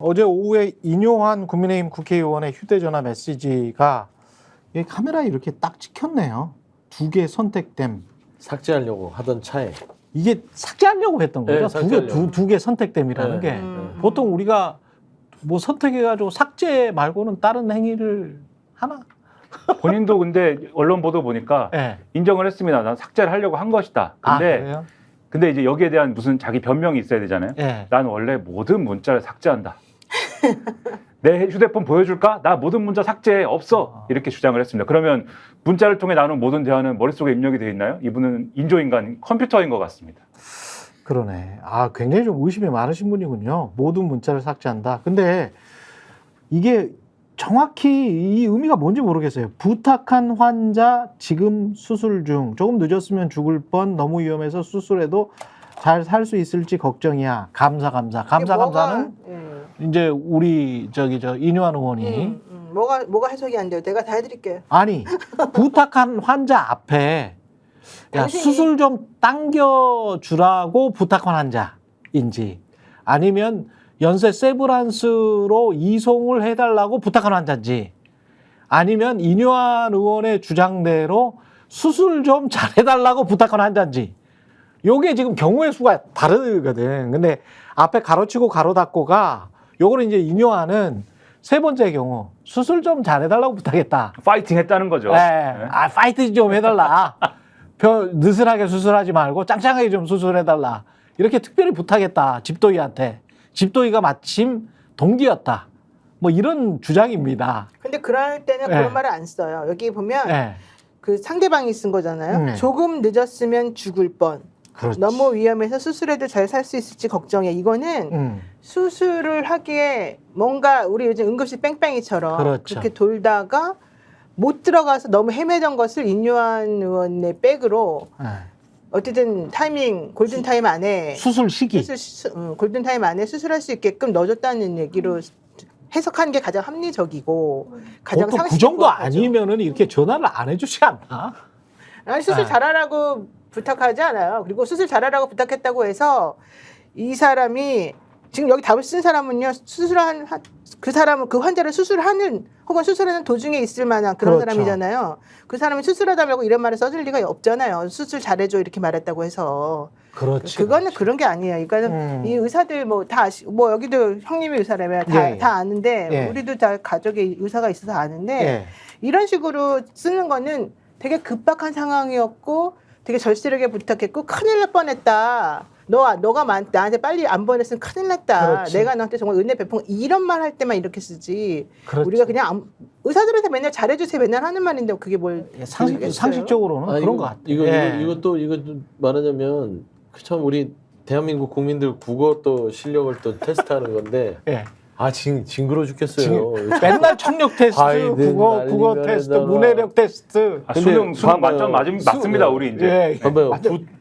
어제 오후에 인효환 국민의힘 국회의원의 휴대전화 메시지가 이 카메라에 이렇게 딱 찍혔네요. 두 개 선택됨. 삭제하려고 하던 차에. 이게 삭제하려고 했던 거죠? 네, 삭제하려고. 두 개 선택됨이라는 게. 보통 우리가 뭐 선택해가지고 삭제 말고는 다른 행위를 하나? 본인도 근데 언론 보도 보니까 네. 인정을 했습니다. 난 삭제를 하려고 한 것이다. 그래요? 근데 이제 여기에 대한 무슨 자기 변명이 있어야 되잖아요. 네. 난 원래 모든 문자를 삭제한다. 내 휴대폰 보여줄까? 나 모든 문자 삭제 없어. 이렇게 주장을 했습니다. 그러면 문자를 통해 나눈 모든 대화는 머릿속에 입력이 되어 있나요? 이분은 인조인간 컴퓨터인 것 같습니다. 그러네. 굉장히 좀 의심이 많으신 분이군요. 모든 문자를 삭제한다. 근데 이게 정확히 이 의미가 뭔지 모르겠어요. 부탁한 환자 지금 수술 중. 조금 늦었으면 죽을 뻔. 너무 위험해서 수술해도 잘 살 수 있을지 걱정이야. 감사는 이제 우리 인효환 의원이 뭐가 해석이 안 돼요? 내가 다 해드릴게요. 아니 부탁한 환자 앞에 야, 수술 좀 당겨주라고 부탁한 환자인지 아니면 연세 세브란스로 이송을 해달라고 부탁한 환자인지 아니면 인효환 의원의 주장대로 수술 좀 잘해달라고 부탁한 환자인지 요게 지금 경우의 수가 다르거든. 근데 앞에 가로치고 가로 닫고가 요거는 이제 인효환은 세 번째 경우 수술 좀 잘해달라고 부탁했다. 파이팅 했다는 거죠. 네. 파이팅 좀 해달라. 느슨하게 수술하지 말고 짱짱하게 좀 수술해달라. 이렇게 특별히 부탁했다. 집도의한테. 집도의가 마침 동기였다. 뭐 이런 주장입니다. 근데 그럴 때는 그런 말을 안 써요. 여기 보면 그 상대방이 쓴 거잖아요. 조금 늦었으면 죽을 뻔. 그렇지. 너무 위험해서 수술해도 잘 살 수 있을지 걱정해. 이거는 수술을 하기에 뭔가 우리 요즘 응급실 뺑뺑이처럼 그렇죠. 그렇게 돌다가 못 들어가서 너무 헤매던 것을 인효환 의원의 백으로 어쨌든 골든 타임 안에 수술 시기. 골든 타임 안에 수술할 수 있게끔 넣어줬다는 얘기로 해석하는 게 가장 합리적이고 가장 보통 그 정도 아니면은 이렇게 전화를 안 해주지 않나? 아니, 수술 잘하라고 부탁하지 않아요. 그리고 수술 잘하라고 부탁했다고 해서 이 사람이 지금 여기 답을 쓴 사람은요, 그 사람은 그 환자를 수술하는 혹은 수술하는 도중에 있을 만한 그런 그렇죠. 사람이잖아요. 그 사람이 수술하다고 이런 말을 써줄 리가 없잖아요. 수술 잘해줘 이렇게 말했다고 해서. 그렇지. 그거는 그런 게 아니에요. 이거는 이 의사들 뭐 여기도 형님이 의사라면 다 아는데 우리도 다 가족에 의사가 있어서 아는데 이런 식으로 쓰는 거는 되게 급박한 상황이었고 되게 절실하게 부탁했고 큰일 날 뻔했다. 너가 나한테 빨리 안 보냈으면 큰일 났다. 그렇지. 내가 너한테 정말 은혜 베푼 이런 말 할 때만 이렇게 쓰지. 그렇지. 우리가 그냥 의사들한테 맨날 잘해주세요 맨날 하는 말인데 그게 뭘 상식적으로는 그런 것 같아요. 이것도 말하자면 참 우리 대한민국 국민들 국어 또 실력을 또 테스트하는 건데 징그러 죽겠어요. 맨날 청력 테스트, 국어 테스트, 문해력 테스트. 수능 만점 맞습니다. 우리 이제. 봐봐요.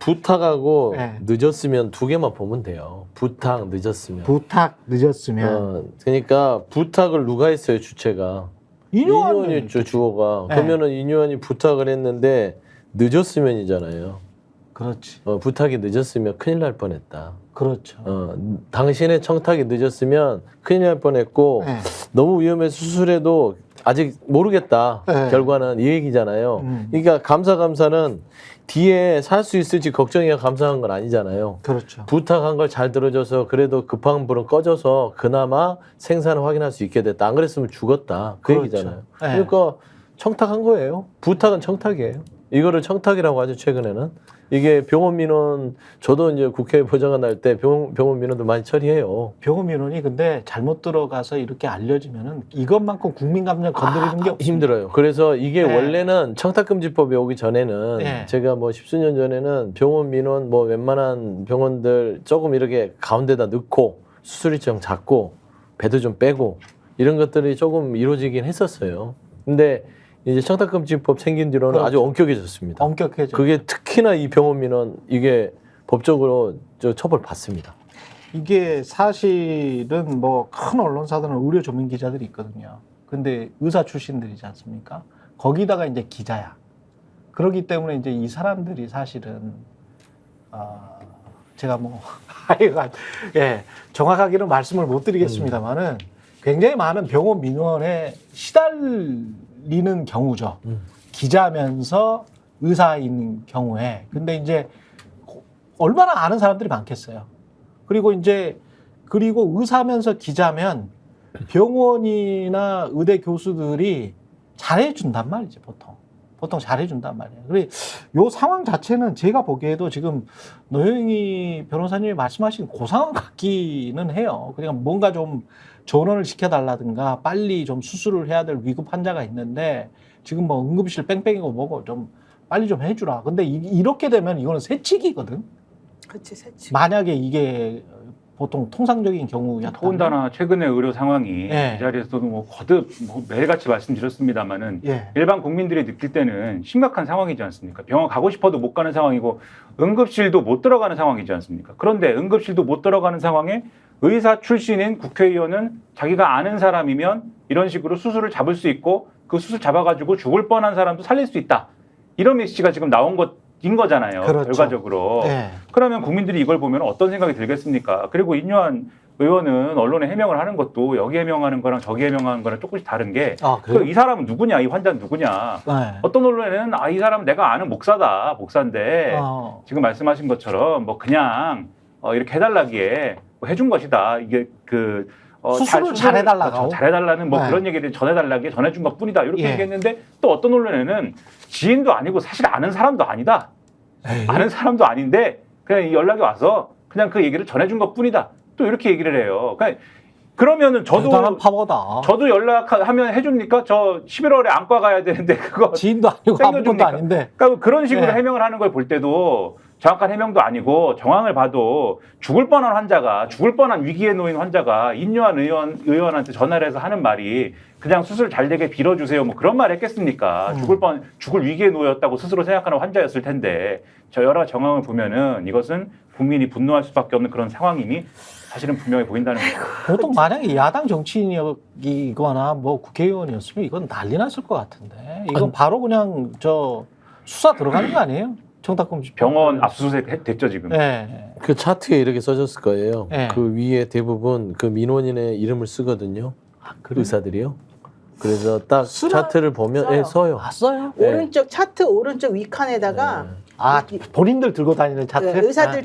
부탁하고 늦었으면 두 개만 보면 돼요. 부탁 늦었으면. 그러니까 부탁을 누가 했어요, 주체가? 인효환이었죠, 주어가. 그러면은 인효환이 부탁을 했는데 늦었으면이잖아요. 그렇지. 부탁이 늦었으면 큰일 날 뻔했다. 그렇죠. 당신의 청탁이 늦었으면 큰일 날 뻔했고 너무 위험해서 수술해도 아직 모르겠다. 결과는 이 얘기잖아요. 그러니까 감사는 뒤에 살 수 있을지 걱정이야 감사한 건 아니잖아요. 그렇죠. 부탁한 걸 잘 들어줘서 그래도 급한 불은 꺼져서 그나마 생사를 확인할 수 있게 됐다. 안 그랬으면 죽었다. 그 얘기잖아요. 그러니까 청탁한 거예요. 부탁은 청탁이에요. 이거를 청탁이라고 하죠, 최근에는. 이게 병원 민원, 저도 이제 국회 보좌관 할 때 병원 민원도 많이 처리해요. 병원 민원이 근데 잘못 들어가서 이렇게 알려지면은 이것만큼 국민 감정 건드리는 게 없습니다. 힘들어요. 그래서 이게 원래는 청탁금지법이 오기 전에는 제가 뭐 십수년 전에는 병원 민원 뭐 웬만한 병원들 조금 이렇게 가운데다 넣고 수술 일정 잡고 배도 좀 빼고 이런 것들이 조금 이루어지긴 했었어요. 근데 이제 청탁금지법 생긴 뒤로는 아주 엄격해졌습니다. 그게 특히나 이 병원 민원 이게 법적으로 처벌 받습니다. 이게 사실은 뭐 큰 언론사들은 의료 전문 기자들이 있거든요. 근데 의사 출신들이지 않습니까? 거기다가 이제 기자야. 그렇기 때문에 이제 이 사람들이 사실은 제가 뭐 하여간 예, 정확하게는 말씀을 못 드리겠습니다만은 굉장히 많은 병원 민원에 시달리는 경우죠. 기자면서 의사인 경우에. 근데 이제 얼마나 아는 사람들이 많겠어요. 그리고 의사면서 기자면 병원이나 의대 교수들이 잘해준단 말이지, 보통 잘해준단 말이에요. 그리고 요 상황 자체는 제가 보기에도 지금 노영희 변호사님이 말씀하신 그 상황 같기는 해요. 그냥 뭔가 좀 전원을 시켜달라든가 빨리 좀 수술을 해야 될 위급 환자가 있는데 지금 뭐 응급실 뺑뺑이고 뭐고 좀 빨리 좀 해주라. 근데 이렇게 되면 이거는 새치기거든. 그렇지, 새치. 만약에 이게 보통 통상적인 경우였다면 더군다나 최근의 의료 상황이 예. 이 자리에서도 뭐 거듭 매일같이 말씀드렸습니다마는 예. 일반 국민들이 느낄 때는 심각한 상황이지 않습니까? 병원 가고 싶어도 못 가는 상황이고 응급실도 못 들어가는 상황이지 않습니까? 그런데 응급실도 못 들어가는 상황에 의사 출신인 국회의원은 자기가 아는 사람이면 이런 식으로 수술을 잡을 수 있고 그 수술 잡아가지고 죽을 뻔한 사람도 살릴 수 있다. 이런 메시지가 지금 나온 것인 거잖아요. 그렇죠. 결과적으로. 예. 그러면 국민들이 이걸 보면 어떤 생각이 들겠습니까? 그리고 인요한 의원은 언론에 해명을 하는 것도 여기 해명하는 거랑 저기 해명하는 거랑 조금씩 다른 게 이 사람은 누구냐, 이 환자는 누구냐. 네. 어떤 언론에는 이 사람은 내가 아는 목사인데 지금 말씀하신 것처럼 뭐 그냥 이렇게 해달라기에 뭐 해준 것이다. 이게 수술을 잘해달라고. 잘해달라는 뭐 네. 그런 얘기를 전해달라기에 전해준 것 뿐이다. 이렇게 예. 얘기했는데 또 어떤 언론에는 지인도 아니고 사실 아는 사람도 아니다. 에이. 아는 사람도 아닌데 그냥 연락이 와서 그냥 그 얘기를 전해준 것 뿐이다. 또 이렇게 얘기를 해요. 그러면은 대단한 파워다. 저도 연락하면 해줍니까? 저 11월에 안과 가야 되는데 그거 지인도 아니고 아무것도 땡겨줍니까? 아닌데. 그러니까 그런 식으로 예. 해명을 하는 걸 볼 때도 정확한 해명도 아니고 정황을 봐도 죽을 뻔한 위기에 놓인 환자가 인요한 의원한테 전화를 해서 하는 말이 그냥 수술 잘 되게 빌어주세요. 뭐 그런 말 했겠습니까? 죽을 위기에 놓였다고 스스로 생각하는 환자였을 텐데 저 여러 정황을 보면은 이것은 국민이 분노할 수밖에 없는 그런 상황임이 사실은 분명히 보인다는 거죠. 보통 만약에 야당 정치인이거나 뭐 국회의원이었으면 이건 난리 났을 것 같은데 이건 바로 그냥 수사 들어가는 거 아니에요? 청탁금지 병원 압수수색 됐죠 지금. 네. 그 차트에 이렇게 써졌을 거예요. 네. 그 위에 대부분 그 민원인의 이름을 쓰거든요. 의사들이요. 그래서 딱 차트를 보면 써요. 써요? 네. 차트 오른쪽 위칸에다가 본인들 들고 다니는 차트? 의사들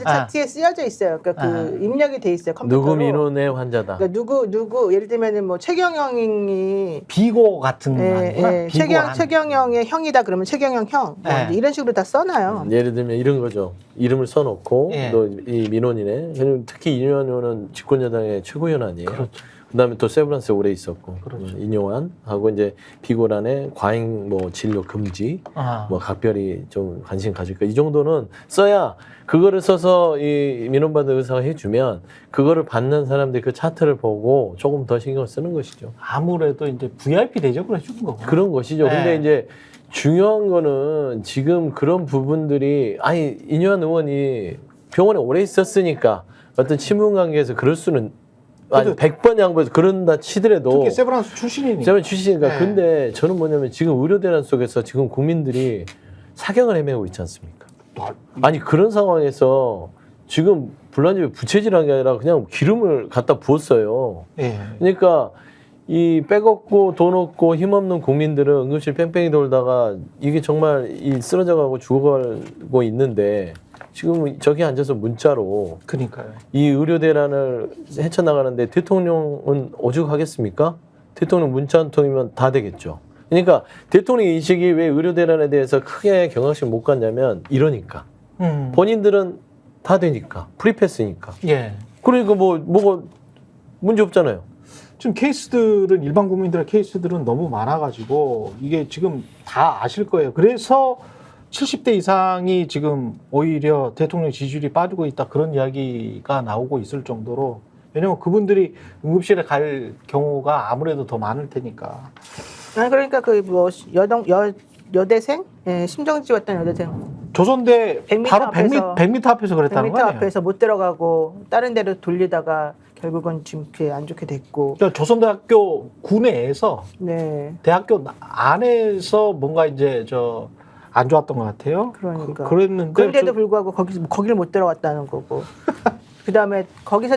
차트에 쓰여져 있어요. 그러니까 그 입력이 돼 있어요. 컴퓨터로. 누구 민원의 환자다. 그러니까 누구 예를 들면은 뭐 최경영이 비고 같은 아니구나. 최경영의 형이다 그러면 최경영 형 뭐 네. 이런 식으로 다 써놔요. 예를 들면 이런 거죠. 이름을 써놓고 예. 또 이 민원인의 특히 인요한 의원은 집권여당의 최고위원 아니에요. 그렇죠. 그다음에 또 세브란스에 오래 있었고 그렇죠. 인요한 하고 이제 비고란의 과잉 뭐 진료 금지 뭐 각별히 좀 관심 가질 거 이 정도는 써야 그거를 써서 이 민원받은 의사가 해주면 그거를 받는 사람들이 그 차트를 보고 조금 더 신경을 쓰는 것이죠. 아무래도 이제 VIP 대접을 해주는 거고. 그런 것이죠. 네. 근데 이제 중요한 거는 지금 그런 부분들이 인요한 의원이 병원에 오래 있었으니까 어떤 친분 관계에서 그럴 수는 100번 양보해서 그런다 치더라도 특히 세브란스 출신이니까. 세브란스 출신이니까. 네. 근데 저는 뭐냐면 지금 의료대란 속에서 지금 국민들이 사경을 헤매고 있지 않습니까? 아니 그런 상황에서 지금 불난집에 부채질한 게 아니라 그냥 기름을 갖다 부었어요. 예. 그러니까 이 빼먹고 돈 없고 힘없는 국민들은 응급실 뺑뺑이 돌다가 이게 정말 쓰러져가고 죽어가고 있는데 지금 저기 앉아서 문자로 그러니까요. 이 의료대란을 헤쳐나가는데 대통령은 오죽하겠습니까? 대통령 문자 한 통이면 다 되겠죠. 그러니까 대통령 인식이 왜 의료대란에 대해서 크게 경각심 못 갖냐면 이러니까. 본인들은 다 되니까. 프리패스니까. 예. 그러니까 뭐가 문제 없잖아요. 지금 케이스들은 일반 국민들의 케이스들은 너무 많아가지고 이게 지금 다 아실 거예요. 그래서 70대 이상이 지금 오히려 대통령 지지율이 빠지고 있다 그런 이야기가 나오고 있을 정도로 왜냐면 그분들이 응급실에 갈 경우가 아무래도 더 많을 테니까. 그러니까 여대생 심정지 왔던 여대생 조선대 100m 바로 앞에서 100m 앞에서 그랬다는 100m 거 아니에요? 앞에서 못 들어가고 다른 데로 돌리다가 결국은 지금 안 좋게 됐고. 그러니까 조선대학교 구내에서 네. 대학교 안에서 뭔가 이제 안 좋았던 것 같아요. 그러니까. 그랬는데 그런데도 불구하고 거기를 못 들어갔다는 거고. 그다음에 거기서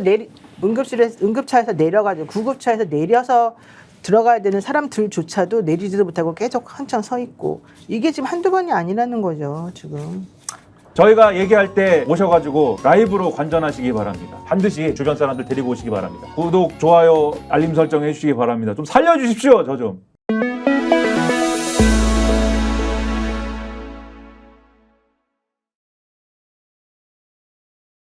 응급차에서 내려가지고 구급차에서 내려서 들어가야 되는 사람들조차도 내리지도 못하고 계속 한참 서 있고 이게 지금 한두 번이 아니라는 거죠 지금. 저희가 얘기할 때 오셔가지고 라이브로 관전하시기 바랍니다. 반드시 주변 사람들 데리고 오시기 바랍니다. 구독, 좋아요, 알림 설정 해주시기 바랍니다. 좀 살려주십시오, 저 좀.